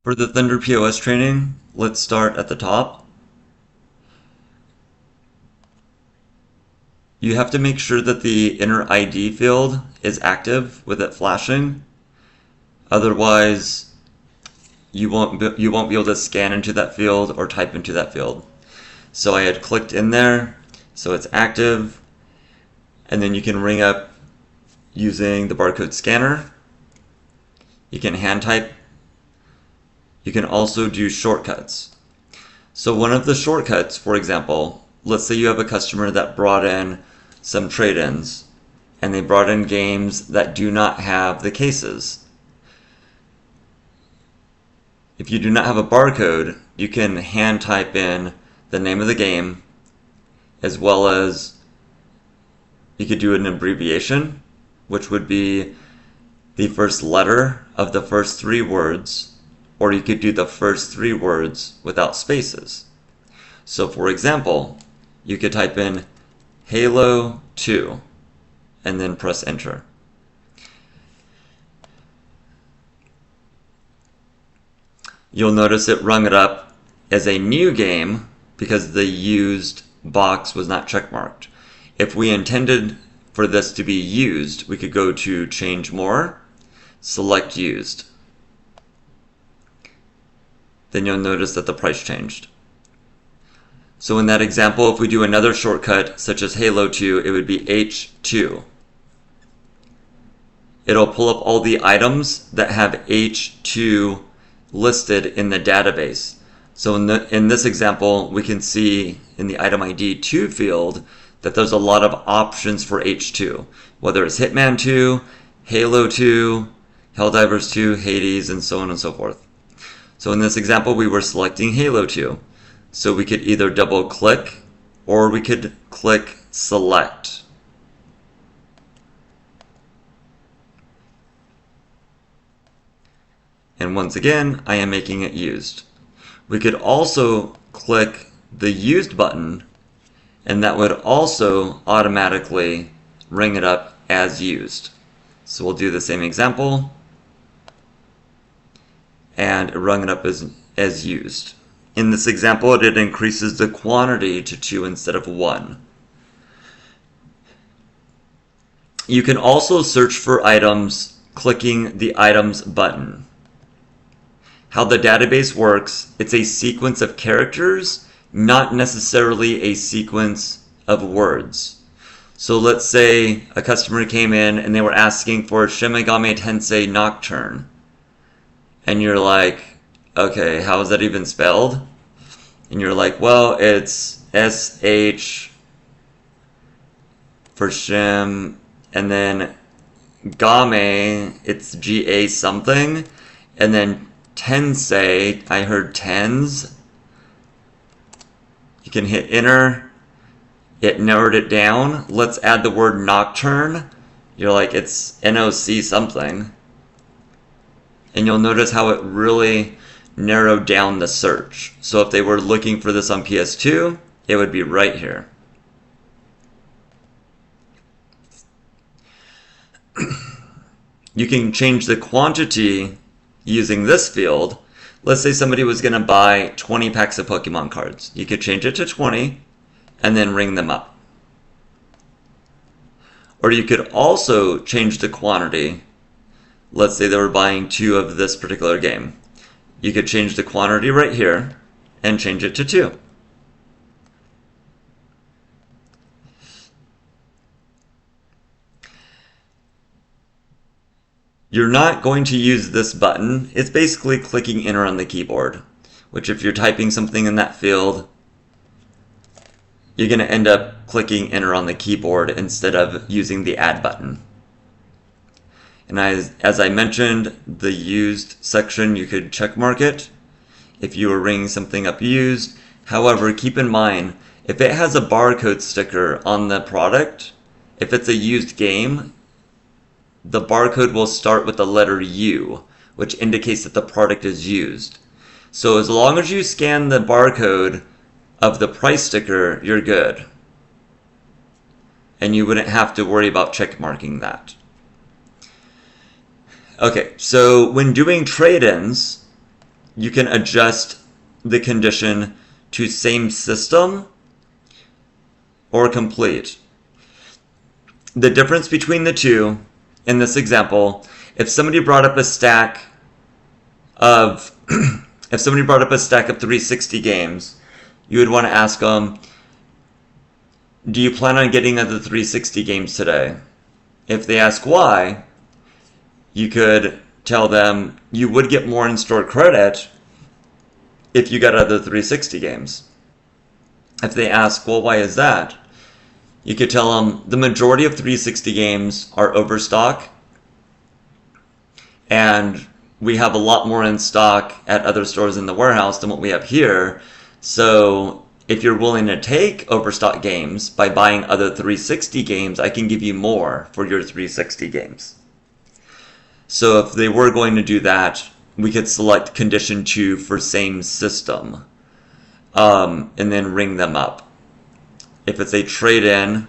For the Thunder POS training, let's start at the top. You have to make sure that the inner ID field is active with it flashing. Otherwise, you won't be able to scan into that field or type into that field. So I had clicked in there, so it's active, and then you can ring up using the barcode scanner. You can hand type. You can also do shortcuts. So one of the shortcuts, for example, let's say you have a customer that brought in some trade-ins, and they brought in games that do not have the cases. If you do not have a barcode, you can hand type in the name of the game, as well as you could do an abbreviation, which would be the first letter of the first three words, or you could do the first three words without spaces. So for example, you could type in Halo 2 and then press enter. You'll notice it rung it up as a new game because the used box was not checkmarked. If we intended for this to be used, we could go to change more, select used. Then you'll notice that the price changed. So in that example, if we do another shortcut, such as Halo 2, it would be H2. It'll pull up all the items that have H2 listed in the database. So in this example, we can see in the item ID 2 field that there's a lot of options for H2, whether it's Hitman 2, Halo 2, Helldivers 2, Hades, and so on and so forth. So in this example, we were selecting Halo 2. So we could either double click or we could click select. And once again, I am making it used. We could also click the used button, and that would also automatically ring it up as used. So we'll do the same example, and it rung it up as used. In this example, it increases the quantity to 2 instead of 1. You can also search for items clicking the items button. How the database works, it's a sequence of characters, not necessarily a sequence of words. So let's say a customer came in and they were asking for Shin Megami Tensei Nocturne. And you're like, okay, how is that even spelled? And you're like, well, it's SH for Shim, and then Game, it's GA something, and then Tensei, I heard tens. You can hit enter. It narrowed it down. Let's add the word nocturne. You're like, it's NOC something. And you'll notice how it really narrowed down the search. So if they were looking for this on PS2, it would be right here. You can change the quantity using this field. Let's say somebody was going to buy 20 packs of Pokemon cards. You could change it to 20 and then ring them up. Or you could also change the quantity. Let's say they were buying 2 of this particular game. You could change the quantity right here and change it to 2. You're not going to use this button. It's basically clicking enter on the keyboard, which if you're typing something in that field, you're going to end up clicking enter on the keyboard instead of using the add button. And as I mentioned, the used section, you could check mark it if you were ringing something up used. However, keep in mind, if it has a barcode sticker on the product, if it's a used game, the barcode will start with the letter U, which indicates that the product is used. So as long as you scan the barcode of the price sticker, you're good. And you wouldn't have to worry about check marking that. Okay, so when doing trade-ins, you can adjust the condition to same system or complete. The difference between the two in this example, if somebody brought up a stack of 360 games, you would want to ask them, do you plan on getting other 360 games today? If they ask why, you could tell them you would get more in-store credit if you got other 360 games. If they ask, well, why is that? You could tell them the majority of 360 games are overstock, and we have a lot more in stock at other stores in the warehouse than what we have here. So if you're willing to take overstock games by buying other 360 games, I can give you more for your 360 games. So if they were going to do that, we could select condition 2 for same system, and then ring them up. If it's a trade-in,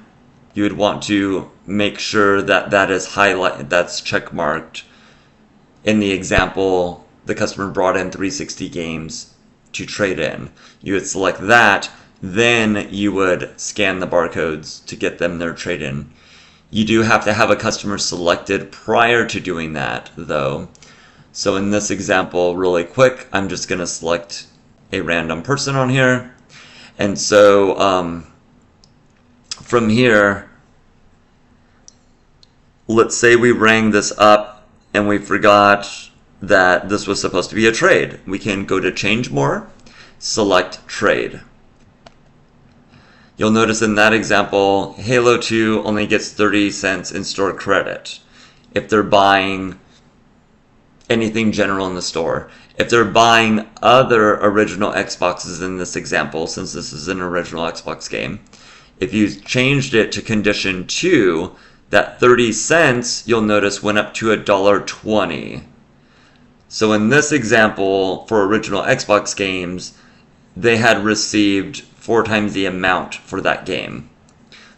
you would want to make sure that that is that's checkmarked. In the example, the customer brought in 360 games to trade in. You would select that, then you would scan the barcodes to get them their trade-in. You do have to have a customer selected prior to doing that, though. So in this example, really quick, I'm just going to select a random person on here. And so from here, let's say we rang this up and we forgot that this was supposed to be a trade. We can go to Change More, select Trade. You'll notice in that example, Halo 2 only gets 30 cents in-store credit if they're buying anything general in the store. If they're buying other original Xboxes in this example, since this is an original Xbox game, if you changed it to condition 2, that 30 cents, you'll notice, went up to $1.20. So in this example, for original Xbox games, they had received 4 times the amount for that game.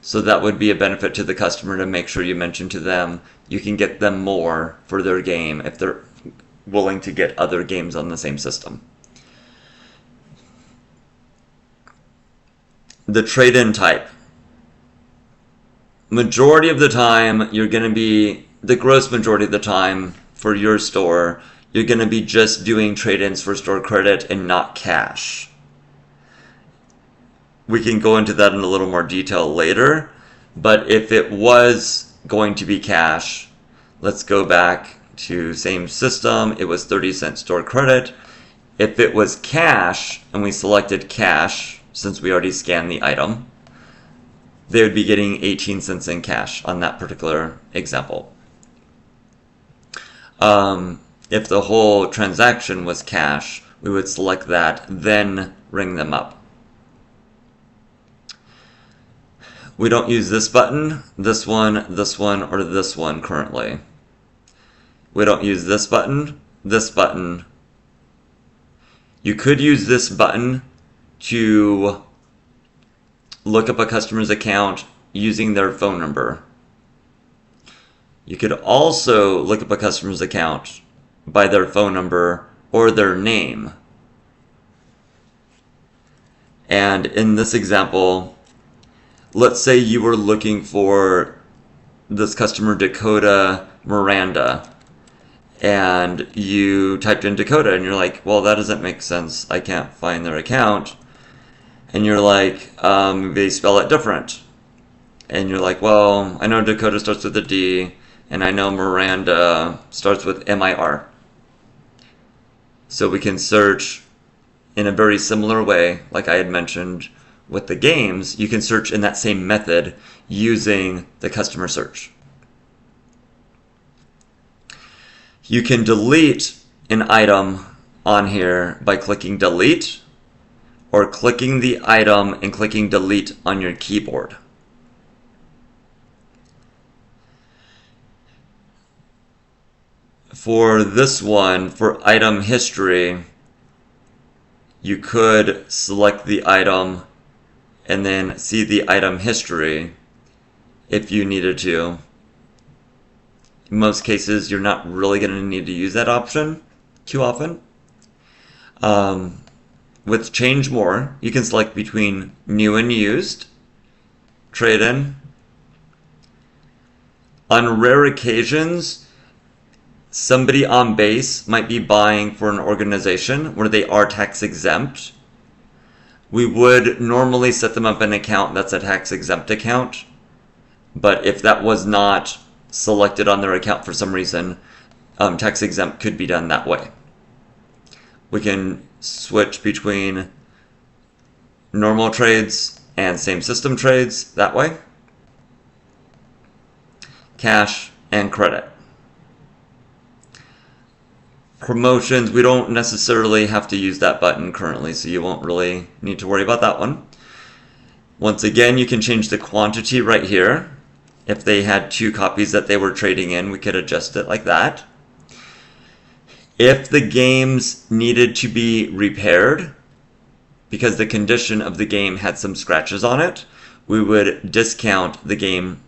So that would be a benefit to the customer to make sure you mention to them you can get them more for their game if they're willing to get other games on the same system. The trade-in type. Majority of the time, you're going to be, the gross majority of the time for your store, you're going to be just doing trade-ins for store credit and not cash. We can go into that in a little more detail later, but if it was going to be cash, let's go back to same system. It was 30 cent store credit. If it was cash, and we selected cash, since we already scanned the item, they would be getting 18 cents in cash on that particular example. If the whole transaction was cash, we would select that, then ring them up. We don't use this button, this one, or this one currently. We don't use this button, this button. You could use this button to look up a customer's account using their phone number. You could also look up a customer's account by their phone number or their name. And in this example, let's say you were looking for this customer Dakota Miranda, and you typed in Dakota and you're like, well, that doesn't make sense. I can't find their account. And you're like, they spell it different. And you're like, well, I know Dakota starts with a D, and I know Miranda starts with M-I-R. So we can search in a very similar way, like I had mentioned with the games. You can search in that same method using the customer search. You can delete an item on here by clicking delete, or clicking the item and clicking delete on your keyboard. For this one, for item history, you could select the item and then see the item history if you needed to. In most cases, you're not really going to need to use that option too often. With Change More, you can select between new and used, trade-in. On rare occasions, somebody on base might be buying for an organization where they are tax exempt. We would normally set them up an account that's a tax exempt account, but if that was not selected on their account for some reason, tax exempt could be done that way. We can switch between normal trades and same system trades that way. Cash and credit. Promotions, we don't necessarily have to use that button currently, so you won't really need to worry about that one. Once again, you can change the quantity right here. If they had 2 copies that they were trading in, we could adjust it like that. If the games needed to be repaired, because the condition of the game had some scratches on it, we would discount the game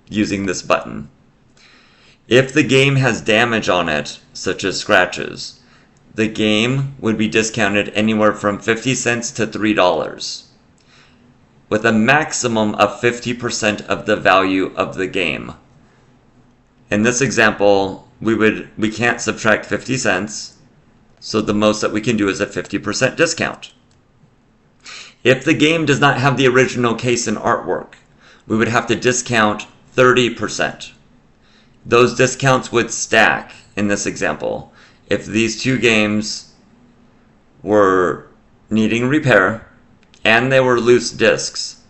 using this button. If the game has damage on it, such as scratches, the game would be discounted anywhere from 50 cents to $3, with a maximum of 50% of the value of the game. In this example, we can't subtract 50 cents, so the most that we can do is a 50% discount. If the game does not have the original case and artwork, we would have to discount 30%. Those discounts would stack in this example. If these 2 games were needing repair and they were loose discs,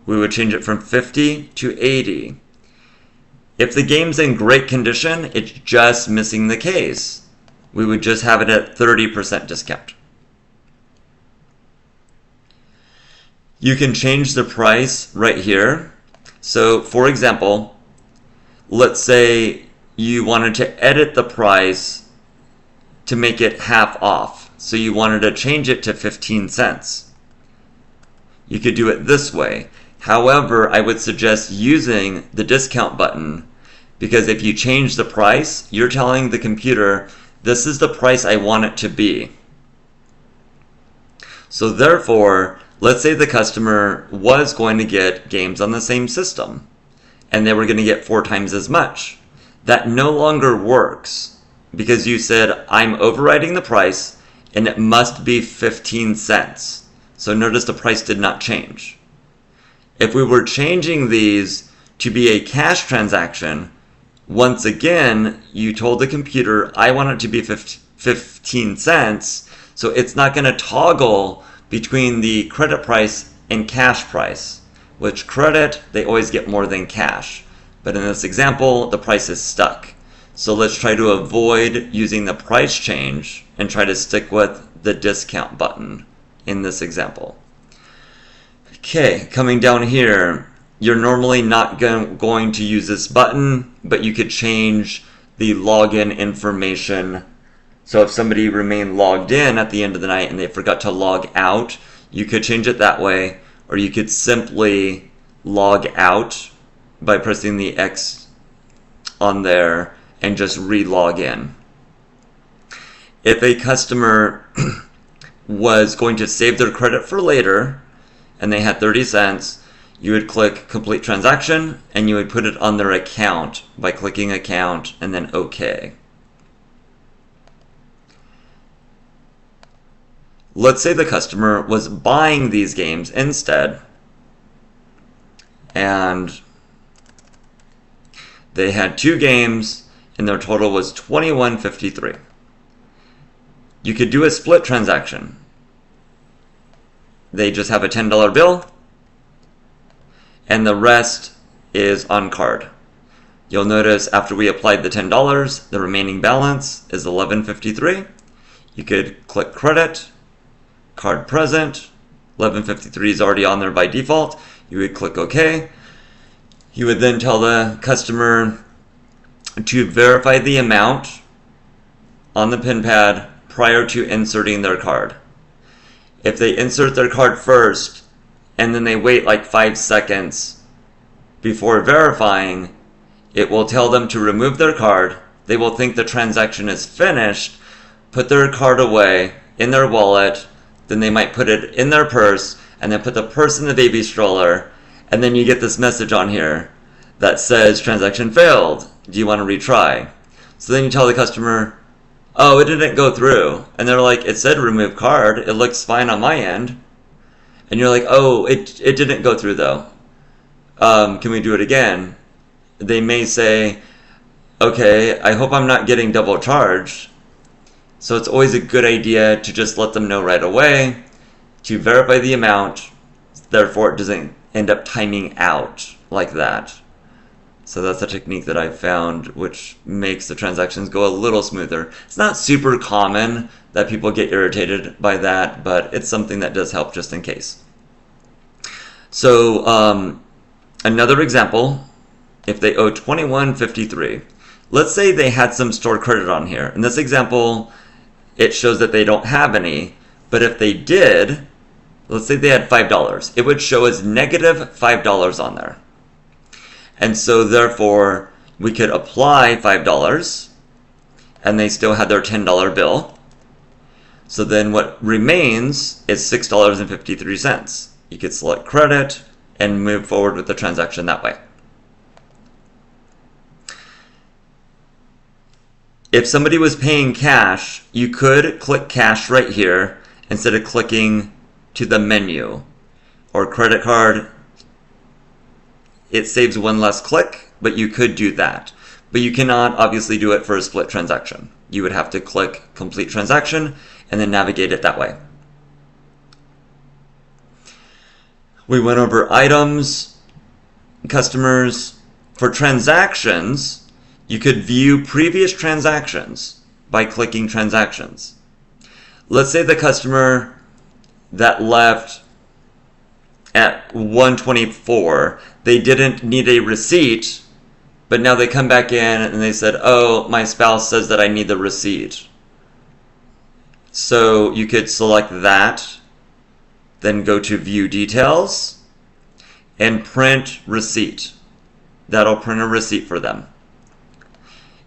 we would change it from 50 to 80. If the game's in great condition, it's just missing the case, we would just have it at 30% discount. You can change the price right here. So, for example, let's say you wanted to edit the price to make it half off. So you wanted to change it to 15 cents. You could do it this way. However, I would suggest using the discount button, because if you change the price, you're telling the computer, this is the price I want it to be. So therefore, let's say the customer was going to get games on the same system, and they were going to get 4 times as much. That no longer works, because you said, I'm overriding the price, and it must be 15 cents. So notice the price did not change. If we were changing these to be a cash transaction, once again, you told the computer, I want it to be 15 cents, so it's not going to toggle between the credit price and cash price. Which credit, they always get more than cash. But in this example, the price is stuck. So let's try to avoid using the price change and try to stick with the discount button in this example. Okay, coming down here, you're normally not going to use this button, but you could change the login information. So if somebody remained logged in at the end of the night and they forgot to log out, you could change it that way, or you could simply log out by pressing the X on there and just re-log in. If a customer was going to save their credit for later and they had 30 cents, you would click complete transaction and you would put it on their account by clicking account and then OK. Let's say the customer was buying these games instead, and they had 2 games and their total was $21.53. You could do a split transaction. They just have a $10 bill and the rest is on card. You'll notice after we applied the $10, the remaining balance is $11.53. You could click credit, card present, $11.53 is already on there by default. You would click OK. You would then tell the customer to verify the amount on the PIN pad prior to inserting their card. If they insert their card first and then they wait like 5 seconds before verifying, it will tell them to remove their card. They will think the transaction is finished, put their card away in their wallet, then they might put it in their purse, and then put the purse in the baby stroller, and then you get this message on here that says transaction failed. Do you want to retry? So then you tell the customer, oh, it didn't go through. And they're like, it said remove card. It looks fine on my end. And you're like, oh, it didn't go through though. Can we do it again? They may say, okay, I hope I'm not getting double charged. So it's always a good idea to just let them know right away, to verify the amount, therefore it doesn't end up timing out like that. So that's a technique that I've found which makes the transactions go a little smoother. It's not super common that people get irritated by that, but it's something that does help just in case. So another example, if they owe $21.53, let's say they had some store credit on here. In this example, it shows that they don't have any, but if they did, let's say they had $5, it would show as negative $5 on there. And so therefore, we could apply $5, and they still had their $10 bill. So then what remains is $6.53. You could select credit and move forward with the transaction that way. If somebody was paying cash, you could click cash right here instead of clicking to the menu. Or credit card, it saves one less click, but you could do that. But you cannot obviously do it for a split transaction. You would have to click complete transaction and then navigate it that way. We went over items, customers. For transactions, you could view previous transactions by clicking transactions. Let's say the customer that left at 124, they didn't need a receipt, but now they come back in and they said, oh, my spouse says that I need the receipt. So you could select that, then go to view details and print receipt. That'll print a receipt for them.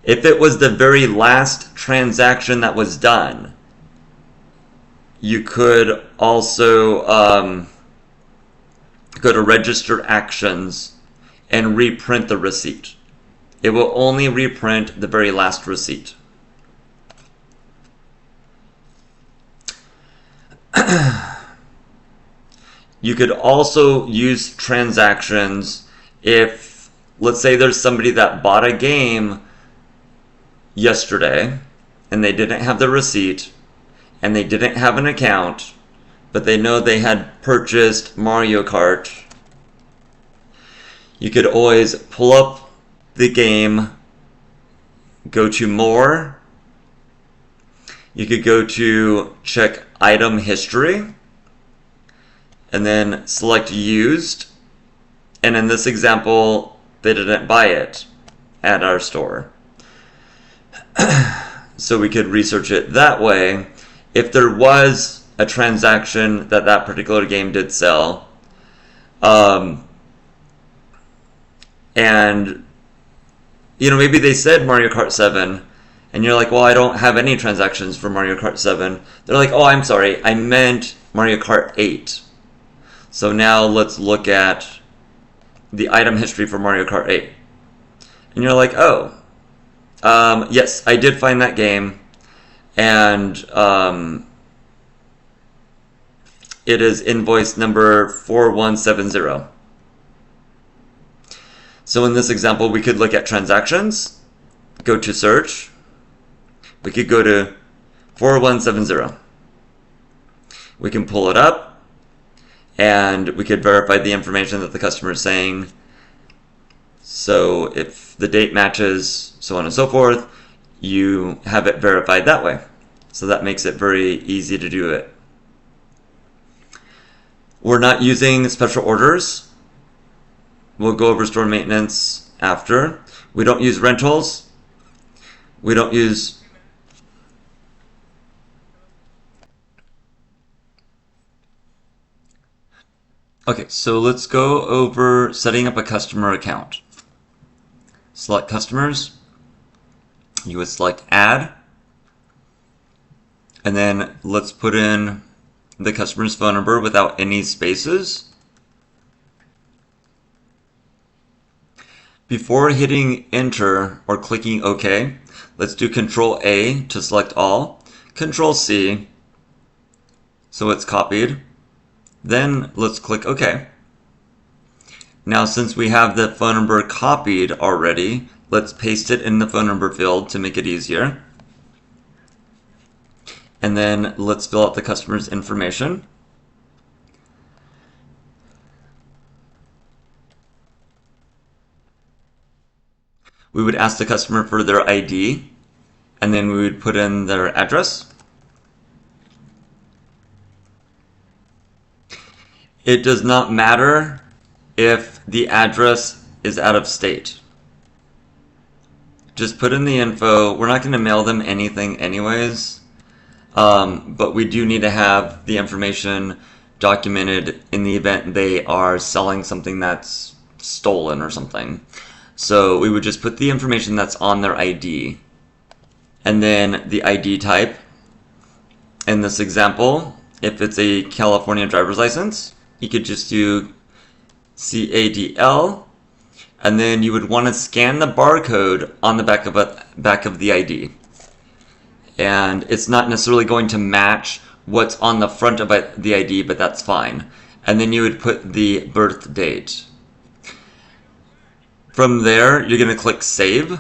If it was the very last transaction that was done, you could also go to register actions and reprint the receipt. It will only reprint the very last receipt. You could also use transactions if, let's say there's somebody that bought a game yesterday and they didn't have the receipt and they didn't have an account, but they know they had purchased Mario Kart. You could always pull up the game, go to more. You could go to check item history and then select used. And in this example, they didn't buy it at our store. So we could research it that way. If there was a transaction that particular game did sell, and maybe they said Mario Kart 7, and you're like, well, I don't have any transactions for Mario Kart 7. They're like, oh, I'm sorry, I meant Mario Kart 8. So now let's look at the item history for Mario Kart 8. And you're like, oh, yes, I did find that game, and it is invoice number 4170. So in this example, we could look at transactions, go to search, we could go to 4170. We can pull it up, and we could verify the information that the customer is saying. So if the date matches, so on and so forth, you have it verified that way. So that makes it very easy to do it. We're not using special orders. We'll go over store maintenance after. We don't use rentals. We don't use... Okay, so let's go over setting up a customer account. Select customers. You would select add. And then let's put in the customer's phone number without any spaces. Before hitting enter or clicking OK, let's do Control A to select all, Control C so it's copied. Then let's click OK. Now since we have the phone number copied already, let's paste it in the phone number field to make it easier. And then let's fill out the customer's information. We would ask the customer for their ID, and then we would put in their address. It does not matter if the address is out of state. Just put in the info. We're not going to mail them anything anyways, but we do need to have the information documented in the event they are selling something that's stolen or something. So we would just put the information that's on their ID. And then the ID type. In this example, if it's a California driver's license, you could just do CADL. And then you would want to scan the barcode on the back of the ID. And it's not necessarily going to match what's on the front of the ID, but that's fine. And then you would put the birth date. From there, you're going to click Save.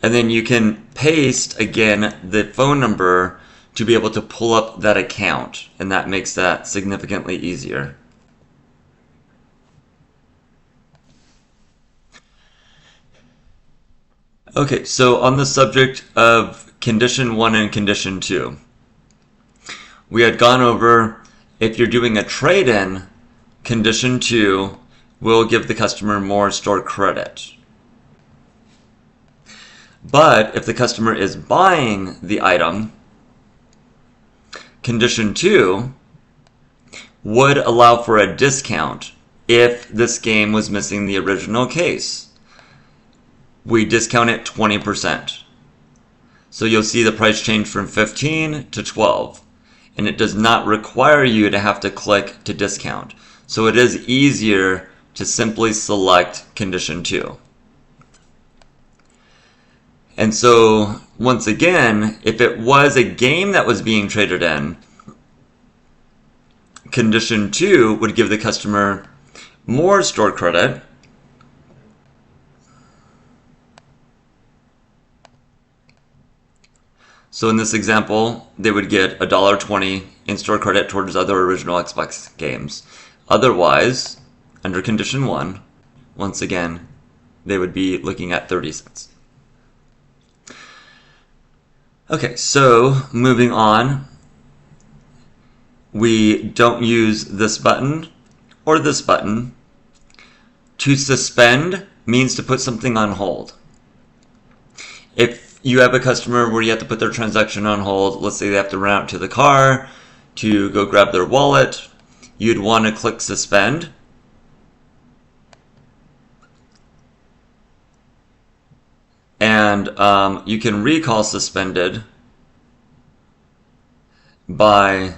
And then you can paste, again, the phone number to be able to pull up that account. And that makes that significantly easier. Okay, so on the subject of Condition 1 and Condition 2, we had gone over if you're doing a trade-in, Condition 2 will give the customer more store credit. But if the customer is buying the item, Condition 2 would allow for a discount if this game was missing the original case. We discount it 20%. So you'll see the price change from 15 to 12. And it does not require you to have to click to discount. So it is easier to simply select Condition 2. And so, once again, if it was a game that was being traded in, Condition 2 would give the customer more store credit. So in this example, they would get $1.20 in store credit towards other original Xbox games. Otherwise, under Condition 1, once again, they would be looking at 30 cents. Okay, so moving on, we don't use this button or this button. To suspend means to put something on hold. If you have a customer where you have to put their transaction on hold, let's say they have to run out to the car to go grab their wallet, you'd want to click suspend. And you can recall suspended by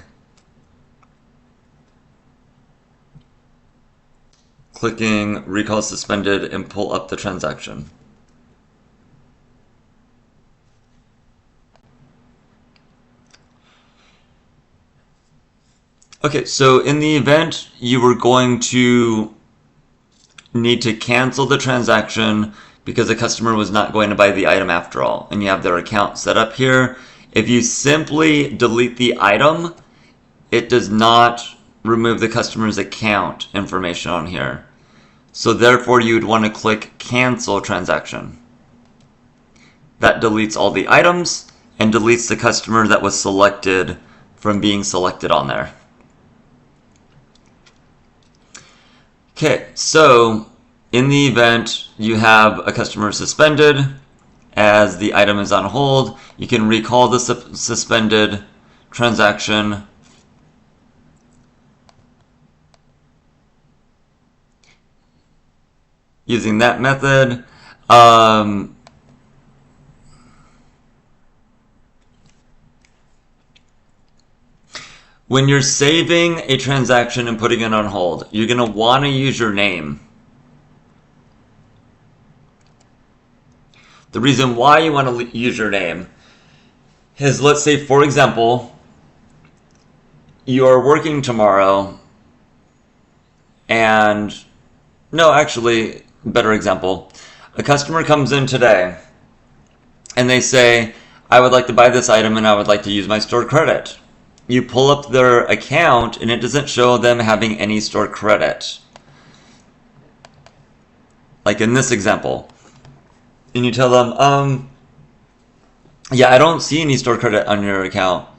clicking recall suspended and pull up the transaction. Okay, so in the event you were going to need to cancel the transaction because the customer was not going to buy the item after all, and you have their account set up here, if you simply delete the item, it does not remove the customer's account information on here. So therefore you would want to click cancel transaction. That deletes all the items and deletes the customer that was selected from being selected on there. Okay, so in the event you have a customer suspended as the item is on hold, you can recall the suspended transaction using that method. When you're saving a transaction and putting it on hold, you're going to want to use your name. The reason why you want to use your name is, let's say, for example, you are working tomorrow and, no, actually, better example, a customer comes in today and they say, I would like to buy this item and I would like to use my stored credit. You pull up their account and it doesn't show them having any stored credit. Like in this example. And you tell them, yeah, I don't see any stored credit on your account.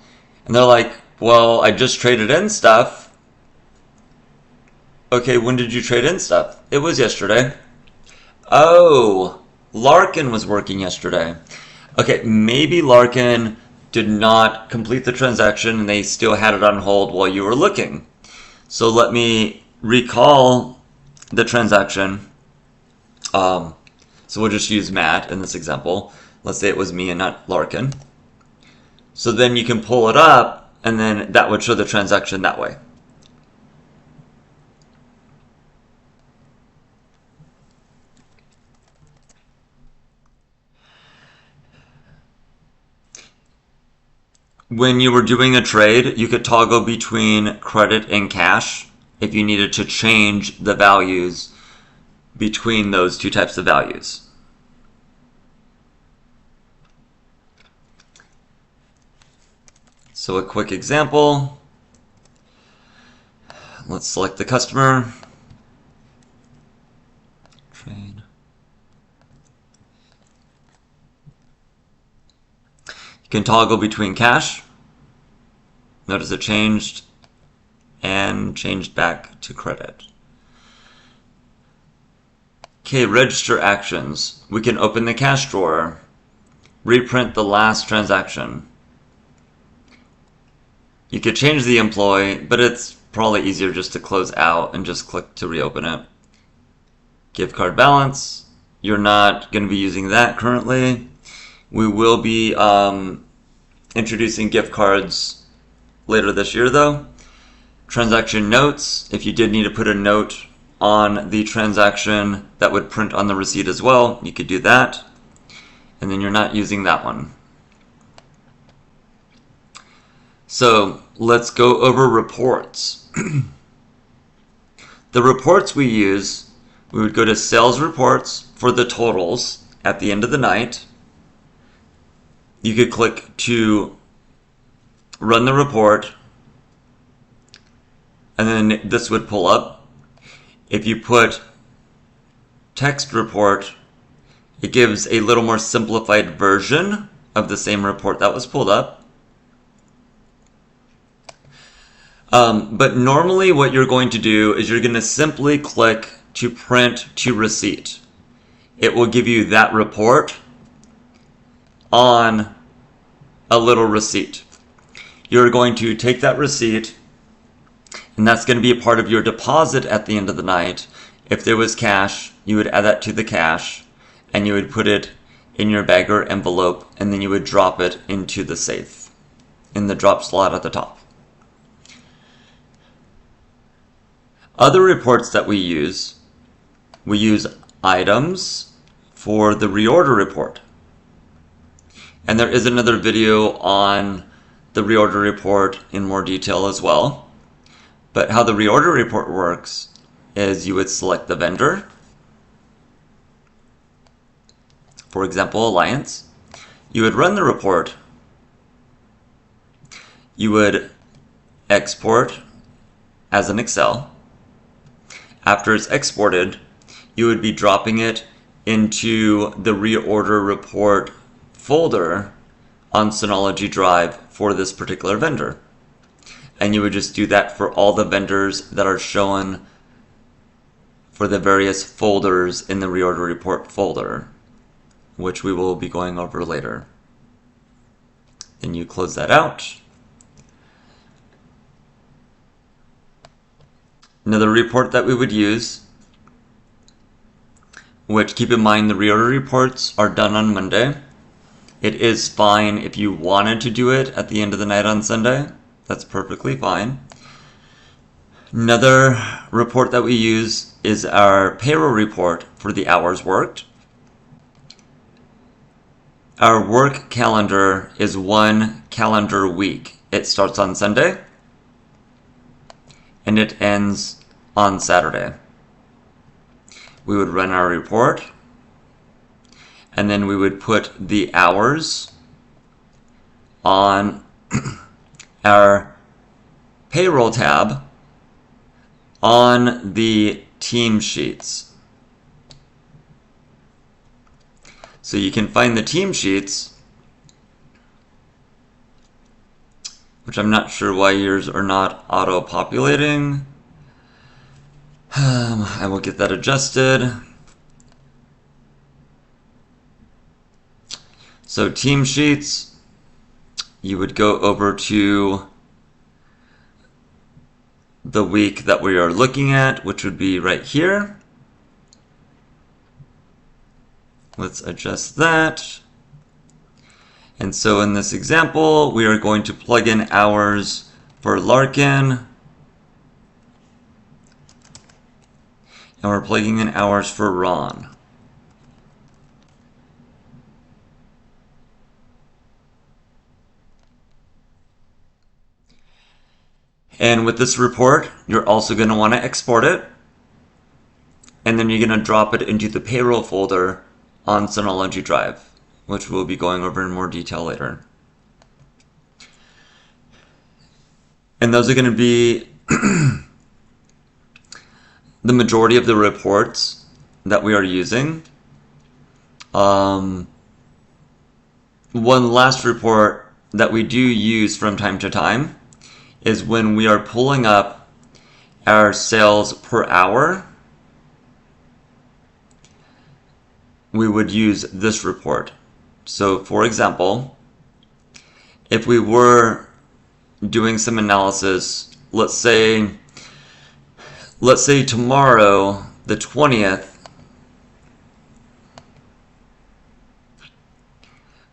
And they're like, well, I just traded in stuff. Okay, when did you trade in stuff? It was yesterday. Oh, Larkin was working yesterday. Okay, maybe Larkin did not complete the transaction and they still had it on hold while you were looking. So let me recall the transaction. So we'll just use Matt in this example. Let's say it was me and not Larkin. So then you can pull it up and then that would show the transaction that way. When you were doing a trade, you could toggle between credit and cash if you needed to change the values between those two types of values. So a quick example. Let's select the customer. Trade. You can toggle between cash. Notice it changed and changed back to credit. Okay, register actions. We can open the cash drawer, reprint the last transaction. You could change the employee, but it's probably easier just to close out and just click to reopen it. Gift card balance. You're not going to be using that currently. We will be introducing gift cards later this year though. Transaction notes. If you did need to put a note on the transaction that would print on the receipt as well, you could do that. And then you're not using that one. So let's go over reports. The reports we use, we would go to sales reports for the totals at the end of the night. You could click to run the report, and then this would pull up. If you put text report, it gives a little more simplified version of the same report that was pulled up. But normally what you're going to do is you're going to simply click to print to receipt. It will give you that report on a little receipt. You're going to take that receipt and that's going to be a part of your deposit at the end of the night. If there was cash, you would add that to the cash and you would put it in your bag or envelope and then you would drop it into the safe in the drop slot at the top. Other reports that we use items for the reorder report. And there is another video on the reorder report in more detail as well. But how the reorder report works is you would select the vendor. For example, Alliance. You would run the report. You would export as an Excel. After it's exported, you would be dropping it into the reorder report folder on Synology Drive for this particular vendor. And you would just do that for all the vendors that are shown for the various folders in the reorder report folder, which we will be going over later. Then you close that out. Another report that we would use, which keep in mind the reorder reports are done on Monday. It is fine if you wanted to do it at the end of the night on Sunday, That's perfectly fine. Another report that we use is our payroll report for the hours worked. Our work calendar is 1 calendar week. It starts on Sunday and it ends on Saturday. We would run our report and then we would put the hours on our payroll tab on the team sheets. So you can find the team sheets, which I'm not sure why yours are not auto-populating. I will get that adjusted. So team sheets, you would go over to the week that we are looking at, which would be right here. Let's adjust that. And so in this example, we are going to plug in hours for Larkin. And we're plugging in hours for Ron. And with this report, you're also going to want to export it. And then you're going to drop it into the payroll folder on Synology Drive, which we'll be going over in more detail later. And those are going to be the majority of the reports that we are using. One last report that we do use from time to time is when we are pulling up our sales per hour. We would use this report. So for example, if we were doing some analysis, let's say tomorrow, the 20th,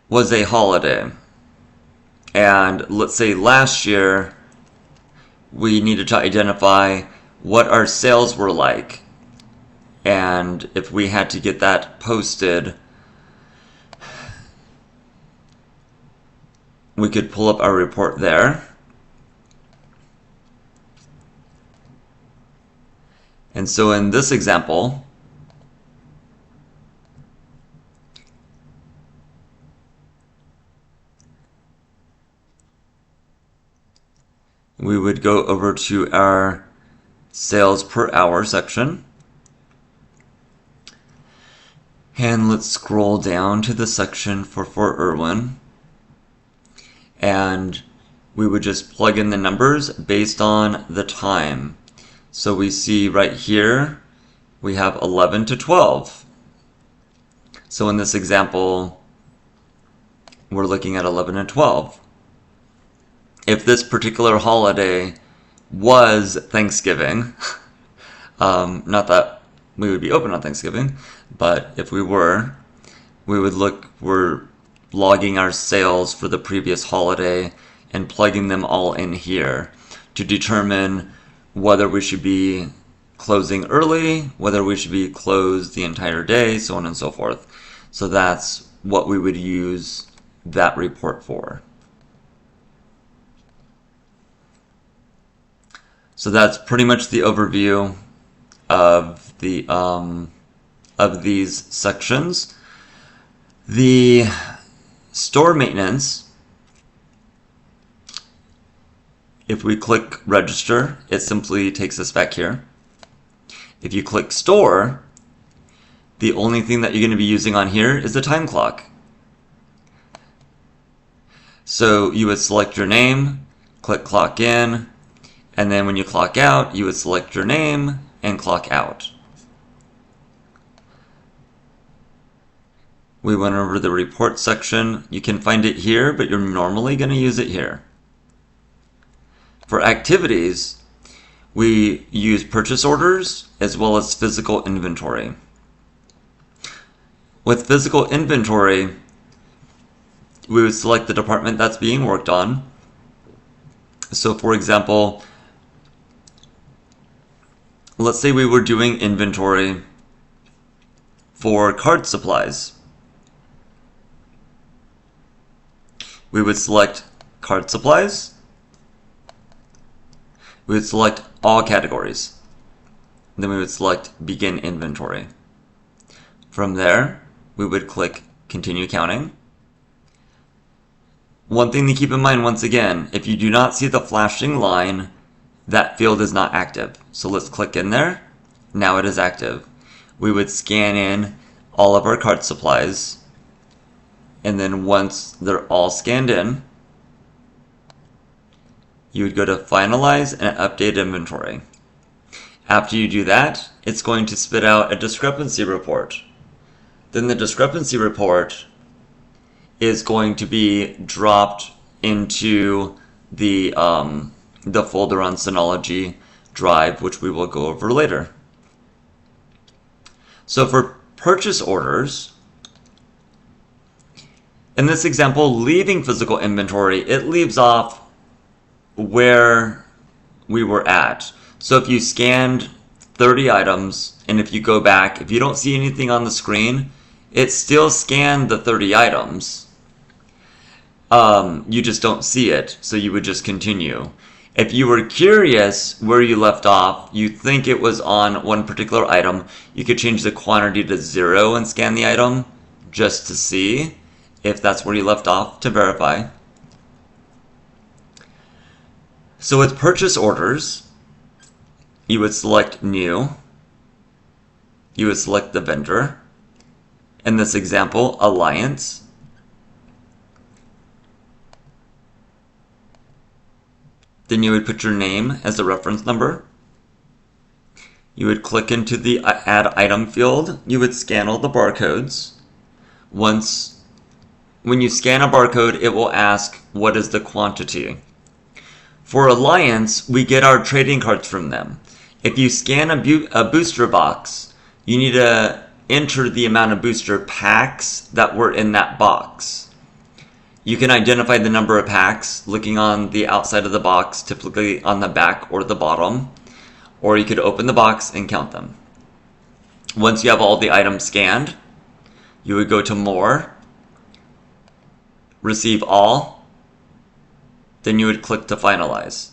was a holiday. And let's say last year, we needed to identify what our sales were like. And if we had to get that posted, we could pull up our report there. And so in this example, we would go over to our sales per hour section. And let's scroll down to the section for Fort Irwin. And we would just plug in the numbers based on the time. So we see right here, we have 11 to 12. So in this example, we're looking at 11 and 12. If this particular holiday was Thanksgiving, not that we would be open on Thanksgiving, but if we were, we're logging our sales for the previous holiday and plugging them all in here to determine whether we should be closing early, whether we should be closed the entire day, so on and so forth. So that's what we would use that report for. So that's pretty much the overview of the of these sections. The store maintenance, if we click register, it simply takes us back here. If you click store, the only thing that you're going to be using on here is the time clock. So you would select your name, click clock in, and then when you clock out, you would select your name and clock out. We went over the report section. You can find it here, but you're normally going to use it here. For activities, we use purchase orders as well as physical inventory. With physical inventory, we would select the department that's being worked on, So for example, let's say we were doing inventory for card supplies. We would select card supplies. We would select all categories. Then we would select begin inventory. From there, we would click continue counting. One thing to keep in mind once again, if you do not see the flashing line, that field is not active. So let's click in there. Now it is active. We would scan in all of our card supplies. And then once they're all scanned in, you would go to finalize and update inventory. After you do that, it's going to spit out a discrepancy report. Then the discrepancy report is going to be dropped into the folder on Synology drive, which we will go over later. So for purchase orders, in this example, leaving physical inventory, it leaves off where we were at. So if you scanned 30 items, and if you go back, if you don't see anything on the screen, it still scanned the 30 items. You just don't see it, so you would just continue. If you were curious where you left off, you think it was on one particular item, you could change the quantity to 0 and scan the item just to see if that's where you left off to verify. So with purchase orders, you would select new. You would select the vendor. In this example, Alliance. Then you would put your name as the reference number. You would click into the add item field. You would scan all the barcodes. When you scan a barcode, it will ask, what is the quantity? For Alliance, we get our trading cards from them. If you scan a booster box, you need to enter the amount of booster packs that were in that box. You can identify the number of packs looking on the outside of the box, typically on the back or the bottom, or you could open the box and count them. Once you have all the items scanned, you would go to More, Receive All, then you would click to finalize.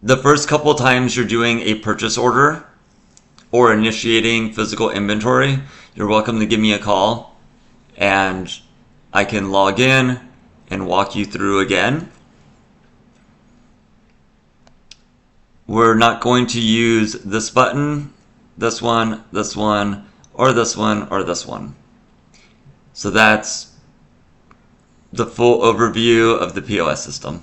The first couple times you're doing a purchase order or initiating physical inventory, you're welcome to give me a call and I can log in and walk you through again. We're not going to use this button, this one, or this one, or this one. So that's the full overview of the POS system.